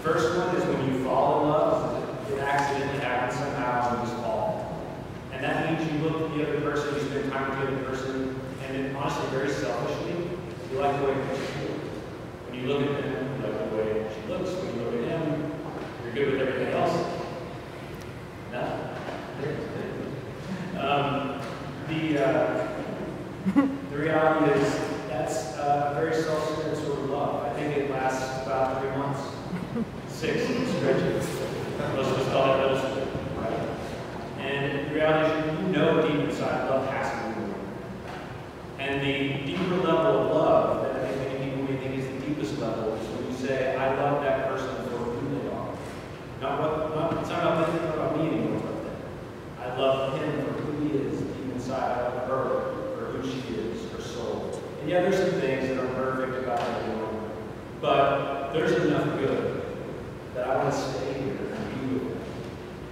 first one is when you fall in love, it accidentally happens somehow and you just fall. And that means you look at the other person, you spend time with the other person, and then honestly, very selfishly, you like the way she feels. When you look at them, you like the way she looks. When you look at him, you're good with everything else. No? The reality is that's a very self-centered sort of love. I think it lasts about 3 months, 6 stretches. Most of us call it middle school, right? And the reality is, you know deep inside, love has to be more. And the deeper level of love that I think many people may think is the deepest level is when you say, I love that person for who they are. It's not about them, it's not about me anymore, it's about them. I love him for who he is deep inside. I love her for who she is, her soul. And yeah, there's some things that are perfect about everyone, but there's enough good that I want to stay here and be with them.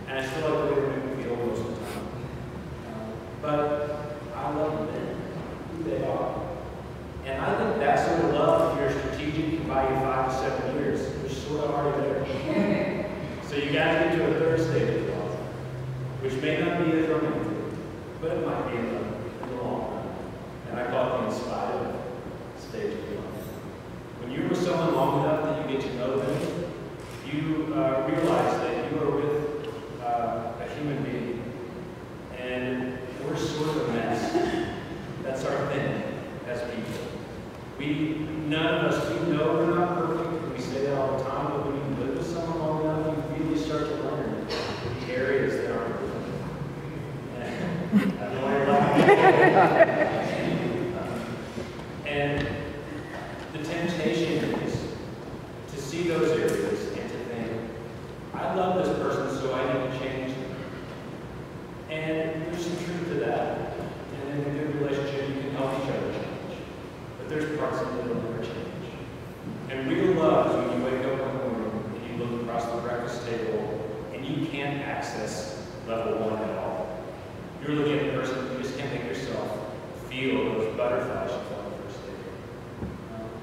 And I feel like the way they make me feel most of the time. But I love them, who they are. And I think that sort of love, if you're strategic, can buy you 5 to 7 years. You're sort of already there. So you got to get to a third stage of love, which may not be as romantic, but it might be in the long run. And I call it the inspired stage of love. When you're with someone long enough that you get to know them, you realize that you are with a human being, and we're sort of a mess. That's our thing as people. None of us, we know we're not perfect, and we say that all the time, but when you live with someone long enough, you really start to learn the areas that aren't perfect. And I know why you're laughing. And the temptation is to see those areas and to think, I love this person, so I need to change them. And there's some truth to that. And in a good relationship, you can help each other change. But there's parts of it that will never change. And real love is when you wake up one morning and you look across the breakfast table and you can't access level 1 at all. You're looking at the person, you just can't make yourself feel those butterflies you felt the first day.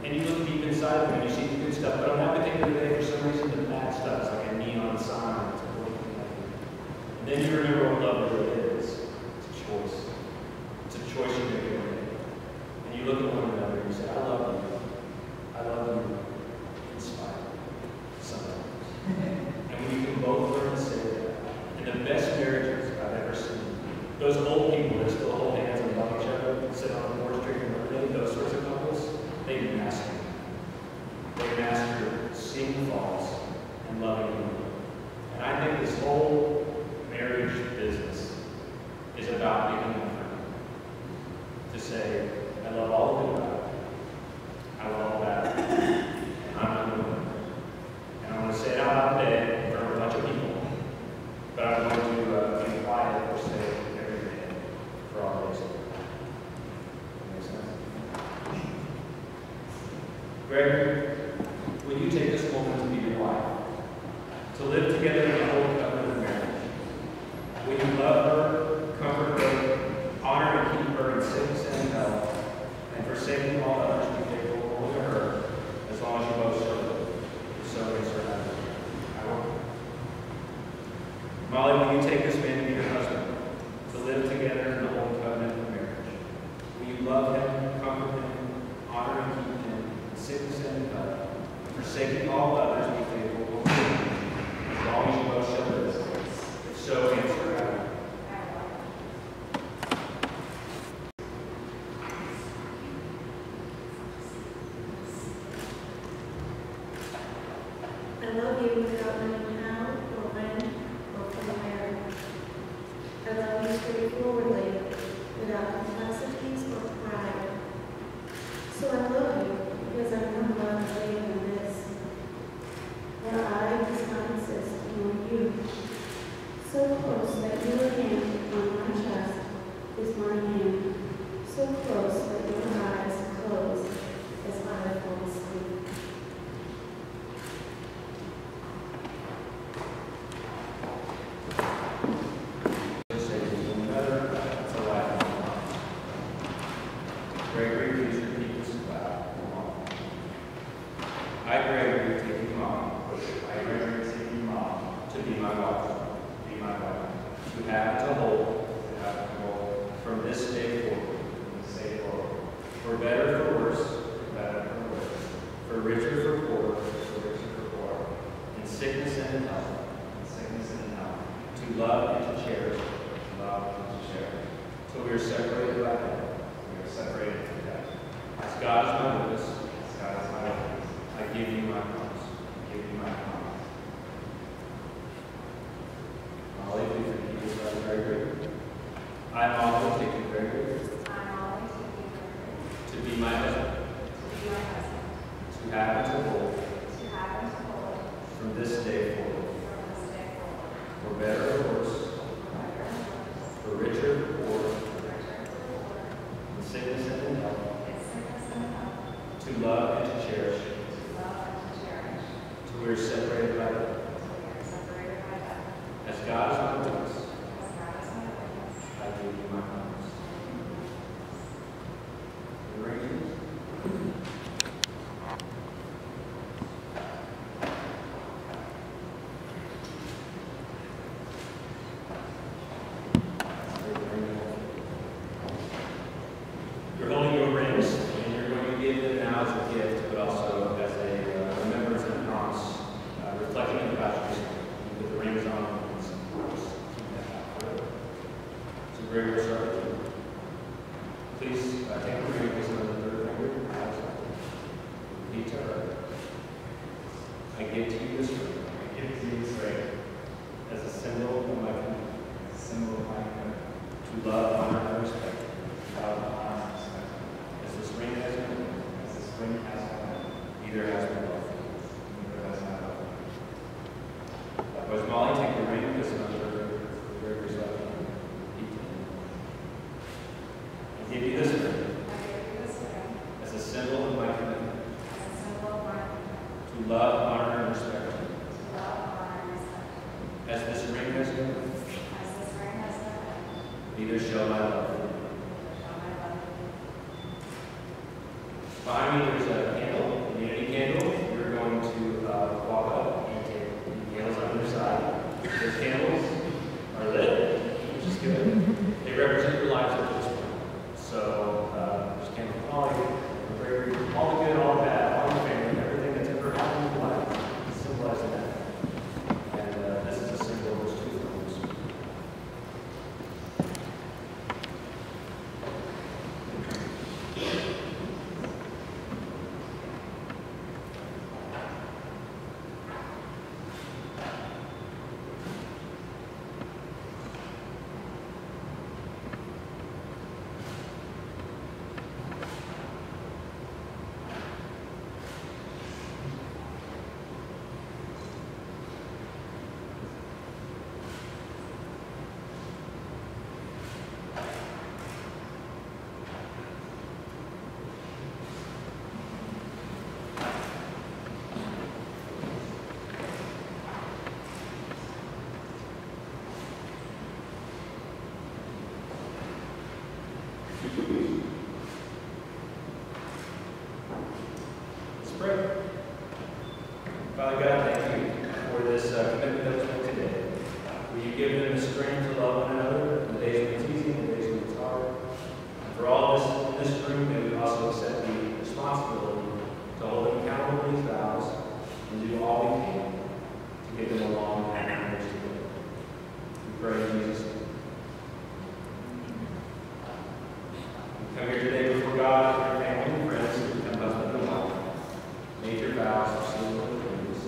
And you look deep inside of them and you see the good stuff. But on that particular day, for some reason, the bad stuff is like a neon sign. And then you remember what love really is. It's a choice. It's a choice you make every day. And you look at one another and you say, I love you. I love you in spite sometimes. And when you can both learn to say that, and the best marriages I've ever seen, those old people that still hold hands and love each other, sit on the porch drinking birthday, those sorts of couples, they master. They master seeing faults and loving you. And I think this whole marriage business is about making an effort to say, I love all of it about it. I love all that. And I'm not doing it. And I'm going to say it out loud today in front of a bunch of people. But I'm going to be quiet or say it every day for all days. Makes sense? Greg, will you take this moment to be your wife? To live together in the whole covenant of marriage? Will you love her, comfort her, honor and keep her in sickness and health, and forsaking all others, be faithful only to her, as long as you both show it? So makes her happy. I will. Molly, will you take this man to be your husband, to live together in the whole covenant of marriage? Will you love him, comfort him, honor and keep him in sickness and health, and forsaking all others, be faithful only to her, as long as you both show this? If so, answer. I love you without knowing how or when or from where. I love you straightforwardly, without complexities or pride. So I love you because I know love is greater than this. Where I does not exist among you. So close that your hand on my chest is my hand. So close that your eyes close as I fall asleep. Gregory, please repeat this aloud. I, Gregory, taking mom, I sickness and in health, to love and to cherish, till we are separated by death. As God is my witness, I give you my promise. Molly, please repeat this letter very good. I am Molly, take it very good. To be my husband. To have and to hold. From this day forward. For better or worse. For richer or poorer. In sickness and in health. To love and to cherish. Till we are separated by death. As God is my witness, I give you my promise. The ring. You're holding your rings, and you're going to give them now as a gift, but also as a remembrance and a promise, reflecting on the baptism. You put the rings on, and just keep that out forever. So Greg, we'll start with you. Please take the ring, place it on the third finger. Repeat to her. I give to you this ring. As a symbol of my commitment. To love, honor, and respect. As this ring has been. Neither has my love. Likewise, Molly, take the ring, place it on the very left hand. I give you this ring. As a symbol of my commitment. To love, honor, and respect. As this ring has been. Neither shall my love. Behind me there's a candle, a unity candle. You're going to walk up and take the candles on your side. Those candles are lit, which is good. They represent your lives up to this point. So there's candles for all the good, all the bad, all your family, everything that's ever happened in your life is symbolizing that. And this is a symbol of those two things. Let's pray. Father God, thank you for this commitment that was made today. Will you give them the strength to love one another in the days when it's easy and the days when it's hard? And for all this in this room, may we also accept the responsibility to hold them accountable to these vows and do all we can to give them a long and marriage together. We pray in Jesus' name. We come here today before God and your family and friends who become husband and wife. Major vows are sealed with rings.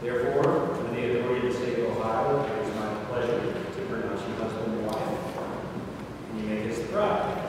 Therefore, with the authority of the state of Ohio, it is my pleasure to pronounce you husband and wife. And you may kiss the bride.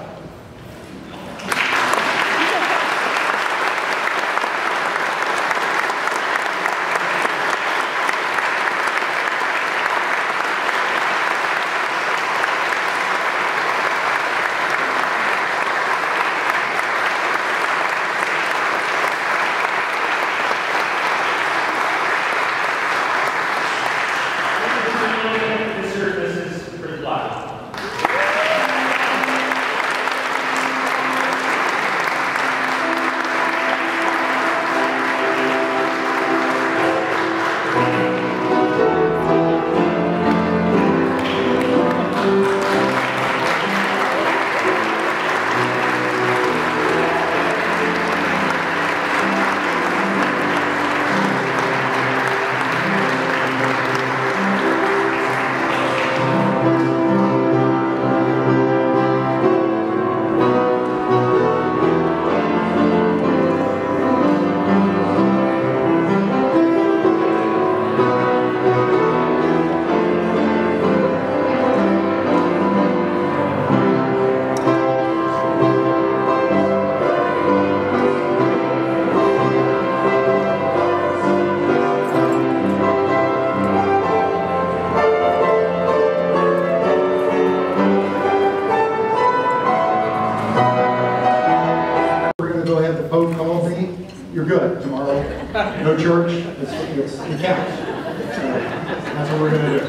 No church, it counts. So that's what we're going to do.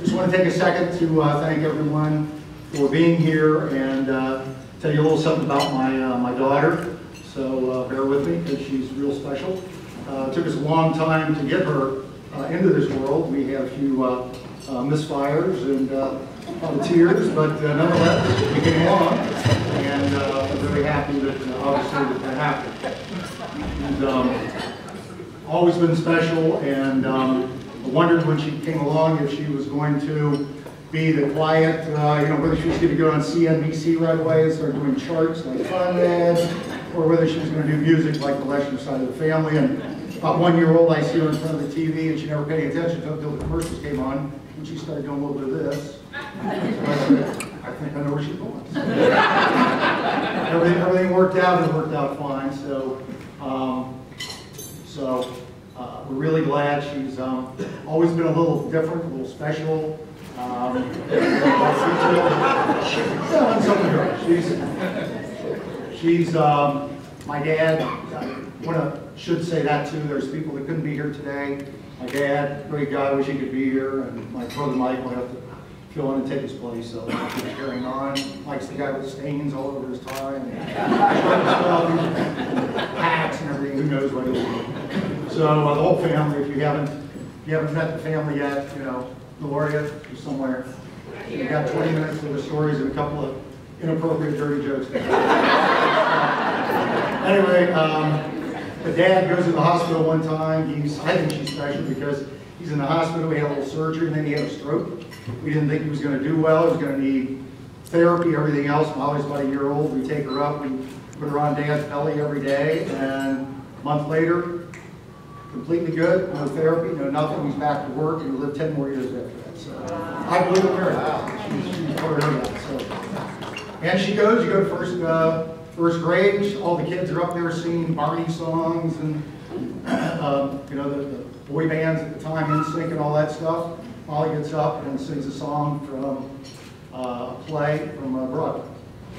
Just want to take a second to thank everyone for being here and tell you a little something about my daughter. So bear with me because she's real special. It took us a long time to get her into this world. We had a few misfires and a lot of tears, but nonetheless, we came along, and I'm very happy that obviously that happened. And, always been special, and I wondered when she came along if she was going to be the quiet, whether she was going to go on CNBC right away and start doing charts like Fun Ed, or whether she was going to do music like the Leshner Side of the Family. And about 1 year old, I see her in front of the TV, and she never paid attention until the commercials came on, and she started doing a little bit of this. So I think I know where she's going. Everything worked out, and it worked out fine. So we're really glad. She's always been a little different, a little special. She's my dad. Should say that too. There's people that couldn't be here today. My dad, great guy, wish he could be here, and my brother Mike will have to fill in and take his place. So keep carrying on. Mike's the guy with stains all over his tie and hats and everything. Who knows what he'll do? So the whole family. If you haven't met the family yet, Gloria is somewhere. We got 20 minutes of the stories and a couple of inappropriate, dirty jokes. Anyway, the dad goes to the hospital one time. I think she's special because he's in the hospital. He had a little surgery, and then he had a stroke. We didn't think he was going to do well. He was going to need therapy, everything else. Molly's about 1 year old. We take her up. We put her on Dad's belly every day, and a month later, completely good. No therapy, no nothing. He's back to work, and he lived 10 more years after that. So I believe in her. She's part of that. So, and you go to first grade. All the kids are up there singing Barney songs and the boy bands at the time, NSYNC and all that stuff. Molly gets up and sings a song from a play from Broadway.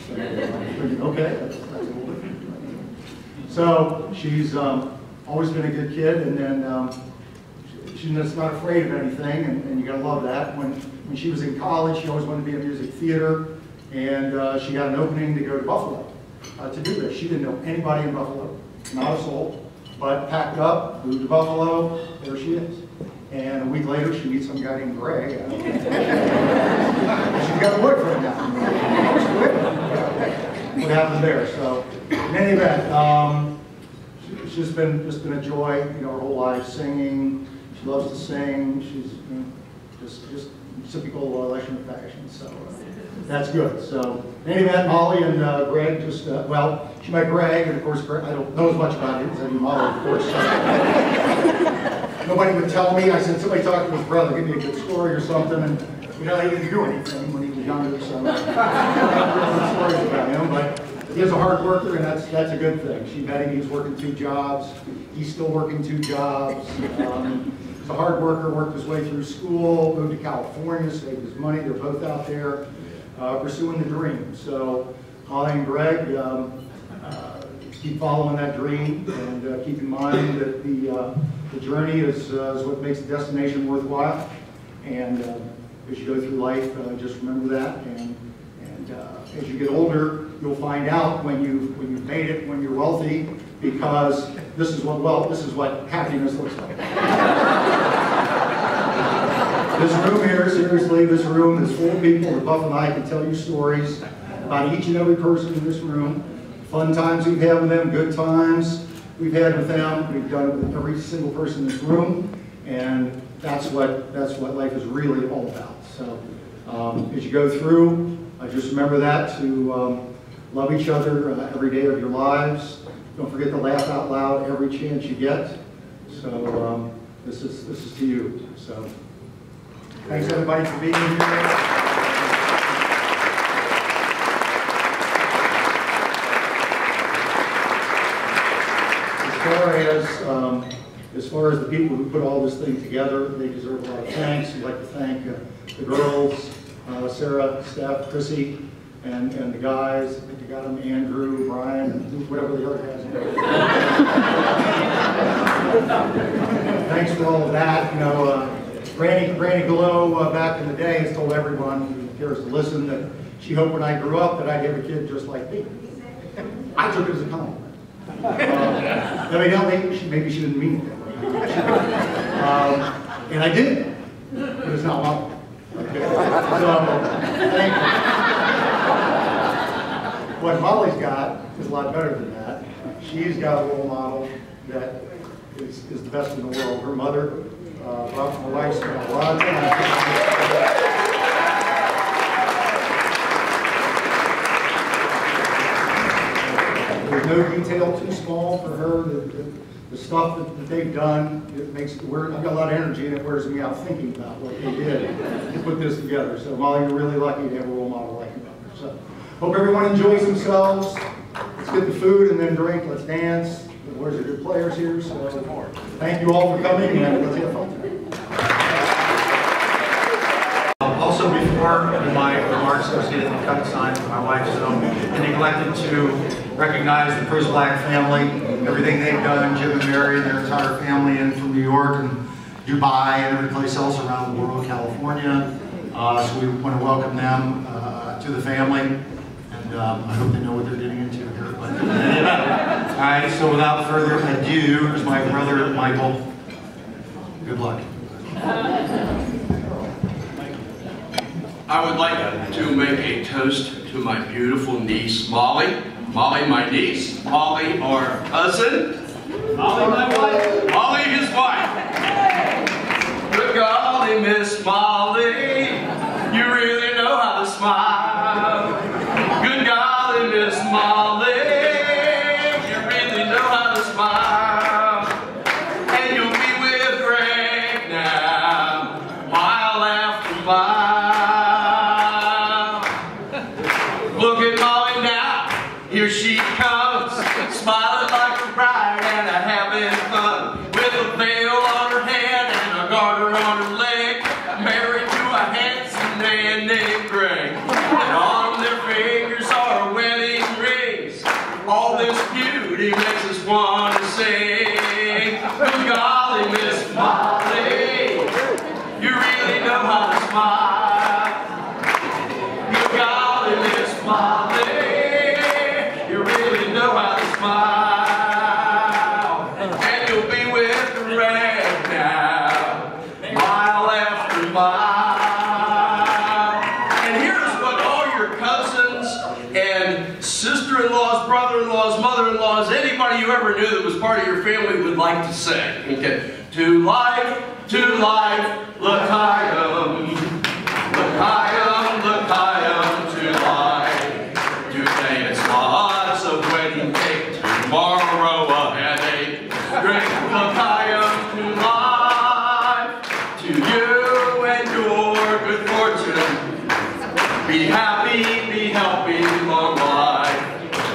So I'm thinking, okay, that's a little different. So she's always been a good kid, and then she's not afraid of anything, and you gotta love that. When she was in college, she always wanted to be in music theater, and she got an opening to go to Buffalo to do this. She didn't know anybody in Buffalo, not a soul, but packed up, moved to Buffalo, there she is. And a week later, she meets some guy named Greg. She's got a boyfriend now. What happened there? So, in any event, she's just been a joy, her whole life, singing. She loves to sing. She's just typical Leshner fashion. So that's good. So, in any event, Molly and Greg she met Greg, and of course, Greg, I don't know as much about him as I do Molly, of course. Nobody would tell me. I said, somebody talk to his brother, give me a good story or something, and he didn't do anything when he was younger, so I don't know stories about him, but he is a hard worker, and that's a good thing. She met him, he was working 2 jobs, he's still working 2 jobs. He's a hard worker, worked his way through school, moved to California, saved his money. They're both out there pursuing the dream. So Molly and Greg, keep following that dream, and keep in mind that the journey is what makes the destination worthwhile. And as you go through life, just remember that. And as you get older, you'll find out when you've made it, when you're wealthy, because this is what happiness looks like. This room here, seriously, this room is full of people that Buff and I can tell you stories about each and every person in this room. Fun times we've had with them, good times we've had with them. We've done it with every single person in this room, and that's what life is really all about. So as you go through, just remember that to love each other every day of your lives. Don't forget to laugh out loud every chance you get. So this is to you. So thanks everybody for being here. As far as the people who put all this thing together, they deserve a lot of thanks. We'd like to thank the girls, Sarah, Steph, Chrissy, and the guys. I think you got them, Andrew, Brian, and whatever the other guys are. Thanks for all of that. You know, Granny Glow back in the day has told everyone who cares to listen that she hoped when I grew up that I'd have a kid just like me. I took it as a compliment. Maybe she didn't mean it that way. And I did, but it's not wrong. Okay. So, thank you. What Molly's got is a lot better than that. She's got a role model that is the best in the world. Her mother, my wife, spent a lot of time. There's no detail too small for her. The stuff that they've done, I've got a lot of energy and it wears me out thinking about what they did to put this together. So Molly, you're really lucky to have a role model like your mother. So hope everyone enjoys themselves. Let's get the food and then drink. Let's dance. The boys are good players here. So thank you all for coming and let's have fun tonight. Also, before my remarks, I was getting the cut sign from my wife, so I neglected to recognize the First Black family, everything they've done, Jim and Mary and their entire family in from New York and Dubai and every place else around the world, California. So we want to welcome them to the family, and I hope they know what they're getting into here. But, all right, so without further ado, here's my brother, Michael. Good luck. I would like to make a toast to my beautiful niece, Molly. Molly, my niece. Molly, our cousin. Molly, my wife. Molly, his wife. Good golly, Miss Molly, you really know how to smile. Good golly, Miss Molly, you really know how to smile. And you'll be with Greg now, mile after mile. Look at Molly now, here she comes, smiling like a bride and having fun, with a veil on her head and a garter on her leg, married to a handsome man named Greg. And on their fingers are wedding rings. All this beauty makes us want to sing. Good golly, Miss Molly, you really know how to smile. Good golly, Miss Molly, you really know how to smile. And you'll be with Greg now, mile after mile. And here's what all your cousins and sister-in-laws, brother-in-laws, mother-in-laws, anybody you ever knew that was part of your family would like to say. Okay. To life, l'chaim, l'chaim, l'chaim, to life. Today it's lots of wedding cake, tomorrow a headache. Drink l'chaim to life, to you and your good fortune. Be happy, be healthy, long life.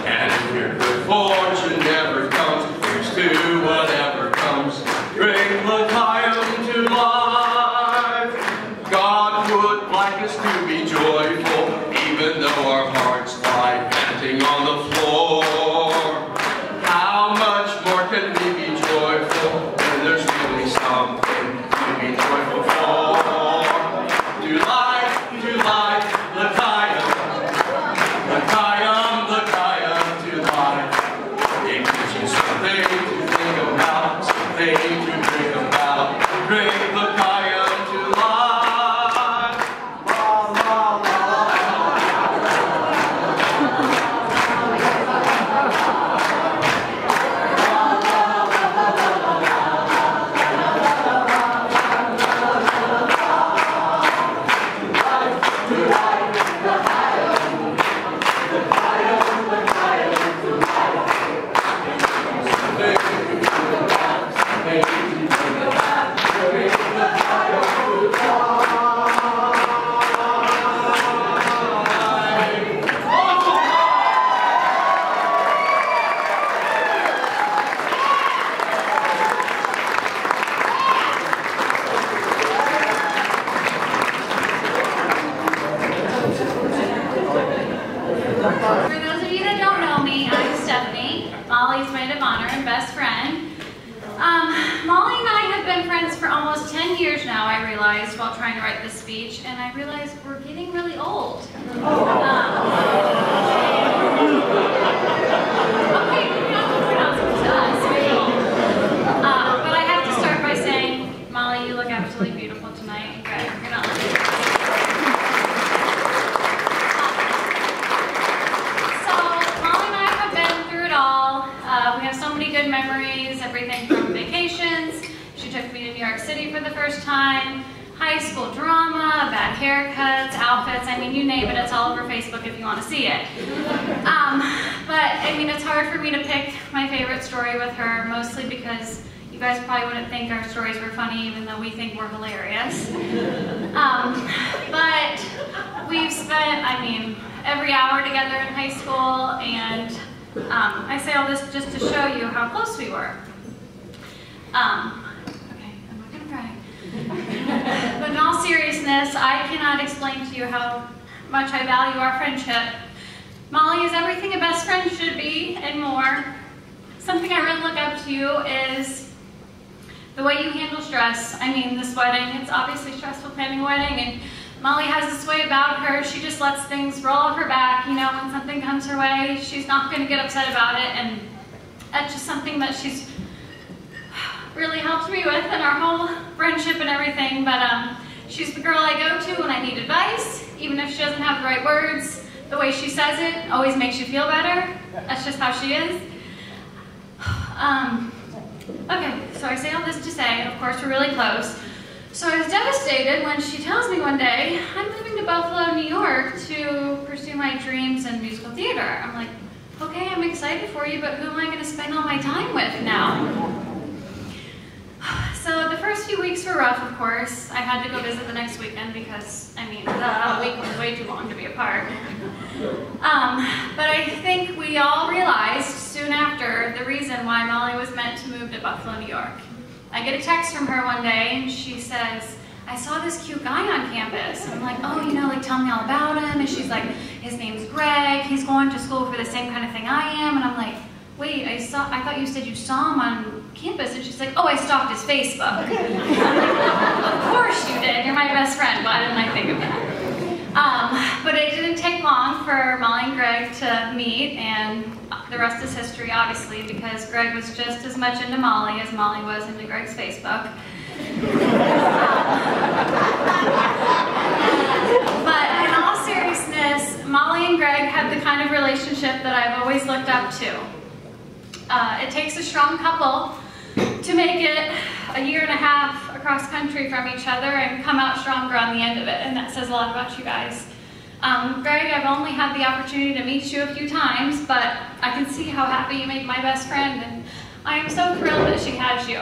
And if your good fortune never comes, here's to whatever comes. Drink l'chaim to life. God would like us to be joyful, even though our hearts lie panting on the floor. How much more can we be joyful when there's really something to be joyful for? To life, l'chaim, l'chaim, l'chaim, to life. It gives you something to think about, something to drink about. Drink l'chaim to life. La, la, la, Thank you. almost 10 years now, I realized, while trying to write this speech, and I realized we're getting really old. Okay, you don't have to pronounce it to us, but I have to start by saying, Molly, you look absolutely beautiful tonight. Okay, you're not looking. So, Molly and I have been through it all. We have so many good memories, everything from vacations. She took me to New York City for the first time, high school drama, bad haircuts, outfits, I mean, you name it, it's all over Facebook if you want to see it. But, I mean, it's hard for me to pick my favorite story with her, mostly because you guys probably wouldn't think our stories were funny, even though we think we're hilarious. But we've spent, I mean, every hour together in high school, and I say all this just to show you how close we were. Okay, I'm not gonna cry. But in all seriousness, I cannot explain to you how much I value our friendship. Molly is everything a best friend should be, and more. Something I really look up to you is the way you handle stress. I mean, this wedding, it's obviously stressful planning a wedding, and Molly has this way about her. She just lets things roll off her back. You know, when something comes her way, she's not going to get upset about it, and that's just something that she's really helped me with in our whole friendship and everything. But she's the girl I go to when I need advice, even if she doesn't have the right words. The way she says it always makes you feel better. That's just how she is. Okay, so I say all this to say, of course, we're really close. So I was devastated when she tells me one day, I'm moving to Buffalo, New York to pursue my dreams in musical theater. I'm like, okay, I'm excited for you, but who am I going to spend all my time with now? So the first few weeks were rough, of course. I had to go visit the next weekend because, I mean, the week was way too long to be apart. But I think we all realized soon after the reason why Molly was meant to move to Buffalo, New York. I get a text from her one day, and she says, I saw this cute guy on campus. And I'm like, oh, you know, like, tell me all about him. And she's like, his name's Greg. He's going to school for the same kind of thing I am. And I'm like, wait, I thought you said you saw him on campus. And she's like, oh, I stalked his Facebook. I'm like, of course you did. You're my best friend. Why didn't I think of that? But it didn't take long for Molly and Greg to meet, and the rest is history, obviously, because Greg was just as much into Molly as Molly was into Greg's Facebook. But in all seriousness, Molly and Greg have the kind of relationship that I've always looked up to. It takes a strong couple to make it a year and a half across country from each other and come out stronger on the end of it, and that says a lot about you guys. Greg, I've only had the opportunity to meet you a few times, but I can see how happy you make my best friend, and I am so thrilled that she has you.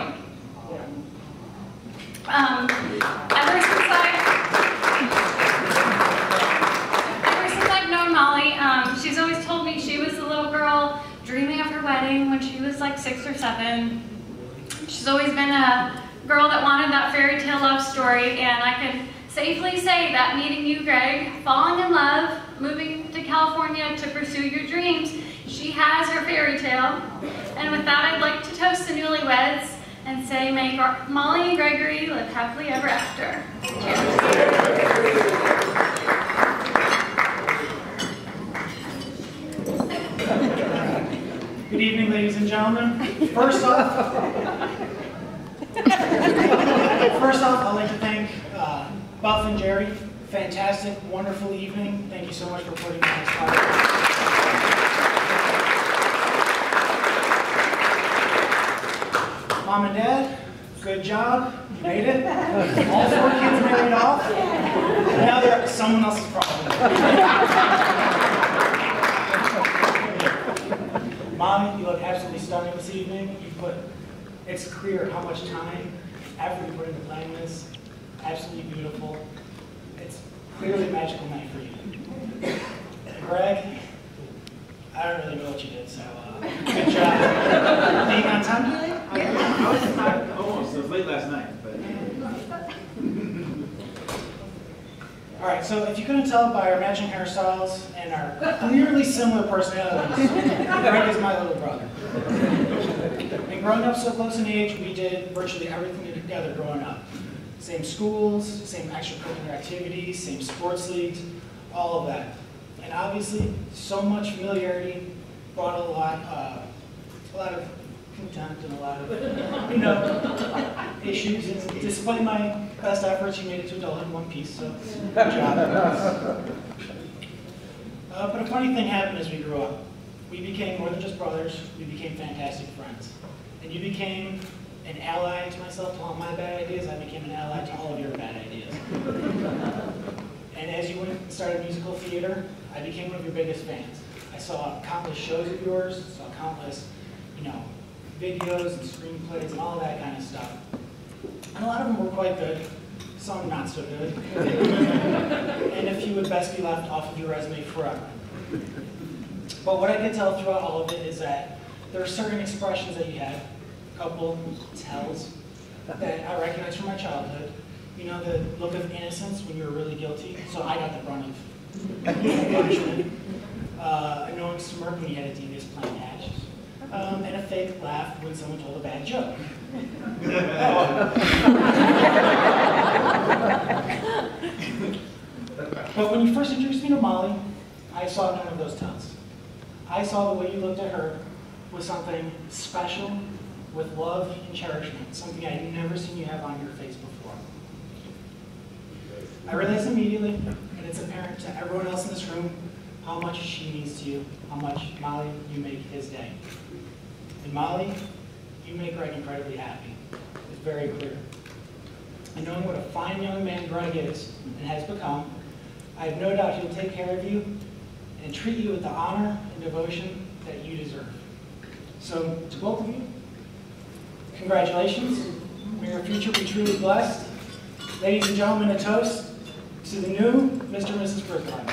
Ever since I've known Molly, she's always told me she was the little girl dreaming of her wedding when she was like 6 or 7. She's always been a girl that wanted that fairy tale love story, and I can safely say that meeting you, Greg, falling in love, moving to California to pursue your dreams, she has her fairy tale. And with that, I'd like to toast the newlyweds and say, may Molly and Gregory live happily ever after. Cheers. Good evening, ladies and gentlemen. First off, I'd like to thank Buff and Jerry. Fantastic, wonderful evening. Thank you so much for putting on this party. Mom and Dad, good job. You made it. All 4 kids married off. Now they're someone else's problem. Mom, you look absolutely stunning this evening. It's clear how much time, effort you put into planning this. Absolutely beautiful. It's clearly a magical night for you. Greg, I don't really know what you did, so good job. Being on time today? Almost. It was late last night, but. All right, so if you couldn't tell by our matching hairstyles and our clearly similar personalities, Greg is my little brother. And growing up so close in age, we did virtually everything together growing up. Same schools, same extracurricular activities, same sports leagues, all of that. And obviously, so much familiarity brought a lot of contempt and a lot of, issues. And despite my best efforts, you made it to adulthood in one piece, so good job. But a funny thing happened as we grew up. We became more than just brothers, we became fantastic friends. And you became an ally to myself, to all my bad ideas. I became an ally to all of your bad ideas. And as you went and started musical theater, I became one of your biggest fans. I saw countless shows of yours, saw countless, videos and screenplays and all that kind of stuff. And a lot of them were quite good, some not so good. And a few would best be left off of your resume forever. But what I could tell throughout all of it is that there are certain expressions that you had, a couple tells, that I recognize from my childhood. You know, the look of innocence when you were really guilty, so I got the brunt of punishment. A knowing smirk when you had a devious plan hatched. And a fake laugh when someone told a bad joke. But when you first introduced me to Molly, I saw none of those tells. I saw the way you looked at her was something special, with love and cherishment, something I'd never seen you have on your face before. I realized immediately, and it's apparent to everyone else in this room, how much she means to you, how much, Molly, you make his day. And Molly, you make Greg incredibly happy. It's very clear. And knowing what a fine young man Greg is and has become, I have no doubt he'll take care of you and treat you with the honor and devotion that you deserve. So, to both of you, congratulations. May your future be truly blessed. Ladies and gentlemen, a toast to the new Mr. and Mrs. Brisbane.